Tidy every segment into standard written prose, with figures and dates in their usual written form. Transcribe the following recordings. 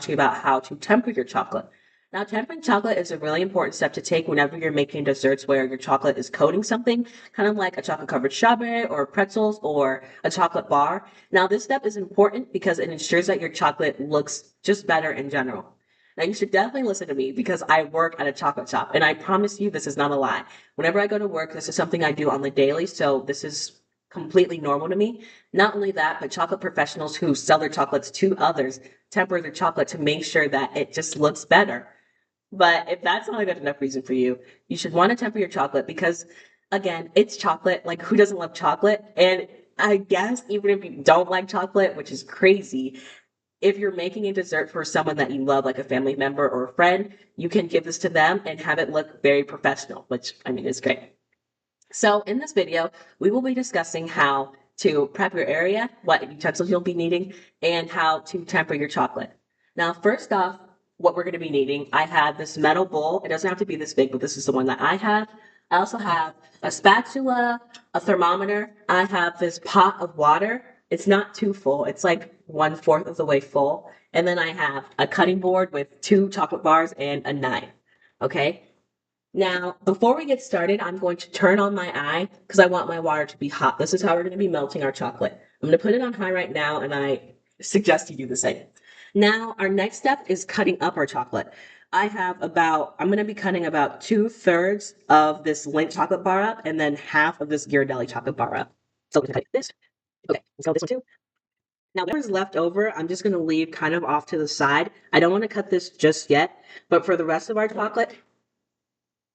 to you about how to temper your chocolate. Now, tempering chocolate is a really important step to take whenever you're making desserts where your chocolate is coating something, kind of like a chocolate covered strawberry or pretzels or a chocolate bar. Now, this step is important because it ensures that your chocolate looks just better in general. Now, you should definitely listen to me because I work at a chocolate shop, and I promise you this is not a lie. Whenever I go to work, this is something I do on the daily, so this is completely normal to me. Not only that, but chocolate professionals who sell their chocolates to others temper their chocolate to make sure that it just looks better. But if that's not a good enough reason for you, you should want to temper your chocolate because, again, it's chocolate. Like, who doesn't love chocolate? And I guess even if you don't like chocolate, which is crazy, if you're making a dessert for someone that you love, like a family member or a friend, you can give this to them and have it look very professional, which I mean is great. So in this video, we will be discussing how to prep your area, what utensils you'll be needing, and how to temper your chocolate. Now, first off, what we're going to be needing, I have this metal bowl. It doesn't have to be this big, but this is the one that I have. I also have a spatula, a thermometer. I have this pot of water. It's not too full. It's like 1/4 of the way full. And then I have a cutting board with 2 chocolate bars and a knife. Okay. Now, before we get started, I'm going to turn on my eye because I want my water to be hot. This is how we're going to be melting our chocolate. I'm going to put it on high right now, and I suggest you do the same. Now, our next step is cutting up our chocolate. I'm going to be cutting about 2/3 of this Lindt chocolate bar up and then half of this Ghirardelli chocolate bar up. So we're going to cut this. Okay, let's go with this one too. Now, whatever's left over, I'm just going to leave kind of off to the side. I don't want to cut this just yet, but for the rest of our chocolate,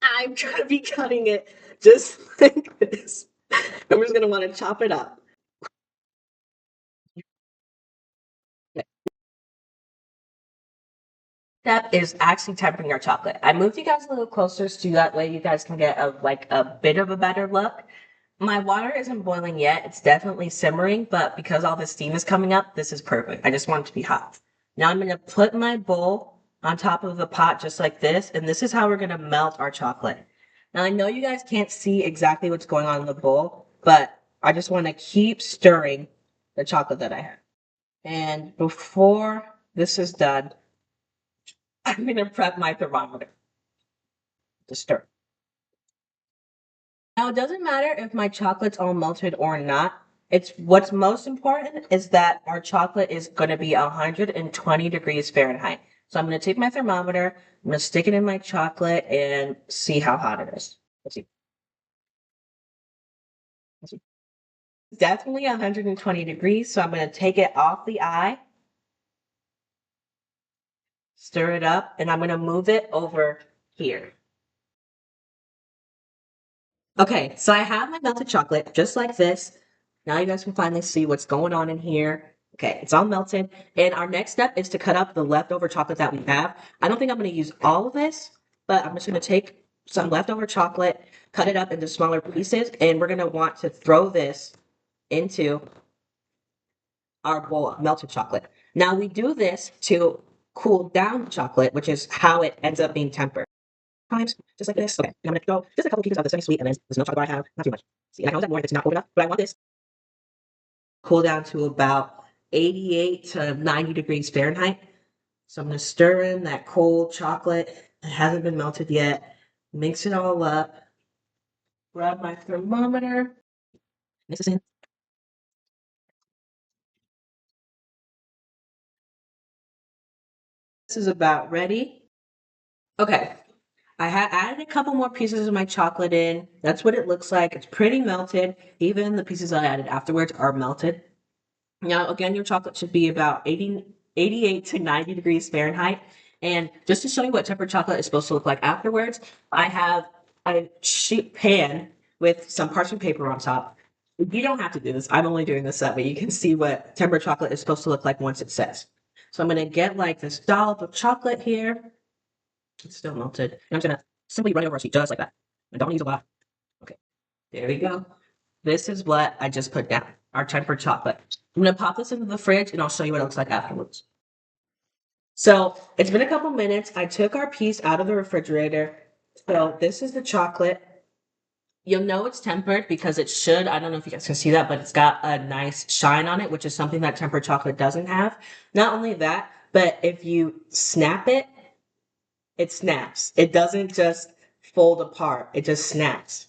I'm trying to be cutting it just like this. I'm just gonna want to chop it up. Step is actually tempering your chocolate. I moved you guys a little closer so that way you guys can get a bit of a better look. My water isn't boiling yet. It's definitely simmering, but because all the steam is coming up, this is perfect. I just want it to be hot. Now I'm gonna put my bowl on top of the pot just like this, and this is how we're gonna melt our chocolate. Now I know you guys can't see exactly what's going on in the bowl, but I just want to keep stirring the chocolate that I have. And before this is done, I'm gonna prep my thermometer to stir. Now it doesn't matter if my chocolate's all melted or not. It's what's most important is that our chocolate is gonna be 120 degrees Fahrenheit. So I'm gonna take my thermometer, I'm gonna stick it in my chocolate and see how hot it is. Let's see. Let's see. Definitely 120 degrees. So I'm gonna take it off the eye, stir it up, and I'm gonna move it over here. Okay, so I have my melted chocolate just like this. Now you guys can finally see what's going on in here. Okay, it's all melted. And our next step is to cut up the leftover chocolate that we have. I don't think I'm going to use all of this, but I'm just going to take some leftover chocolate, cut it up into smaller pieces, and we're going to want to throw this into our bowl of melted chocolate. Now we do this to cool down chocolate, which is how it ends up being tempered times, just like this. Okay, and I'm gonna go just a couple pieces of the semi-sweet, and then there's no chocolate bar I have, not too much. See, and I know that more if it's not cold enough, but I want this cool down to about 88 to 90 degrees Fahrenheit. So I'm gonna stir in that cold chocolate. It hasn't been melted yet. Mix it all up. Grab my thermometer. Mix this in. This is about ready. Okay, I had added a couple more pieces of my chocolate in. That's what it looks like. It's pretty melted. Even the pieces I added afterwards are melted. Now, again, your chocolate should be about 88 to 90 degrees Fahrenheit. And just to show you what tempered chocolate is supposed to look like afterwards, I have a sheet pan with some parchment paper on top. You don't have to do this. I'm only doing this that way you can see what tempered chocolate is supposed to look like once it sets. So I'm going to get like this dollop of chocolate here. It's still melted. And I'm just going to simply run it over a sheet just like that. I don't use a lot. Okay, there we go. This is what I just put down, our tempered chocolate. I'm gonna pop this into the fridge and I'll show you what it looks like afterwards. So it's been a couple minutes. I took our piece out of the refrigerator. So this is the chocolate. You'll know it's tempered because it should. I don't know if you guys can see that, but it's got a nice shine on it, which is something that tempered chocolate doesn't have. Not only that, But if you snap it, it snaps. It doesn't just fold apart. It just snaps.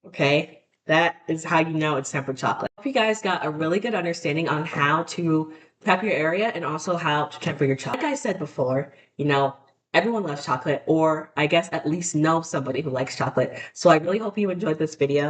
Okay? That is how you know it's tempered chocolate. I hope you guys got a really good understanding on how to prep your area and also how to temper your chocolate. Like I said before, everyone loves chocolate, or I guess at least know somebody who likes chocolate. So I really hope you enjoyed this video.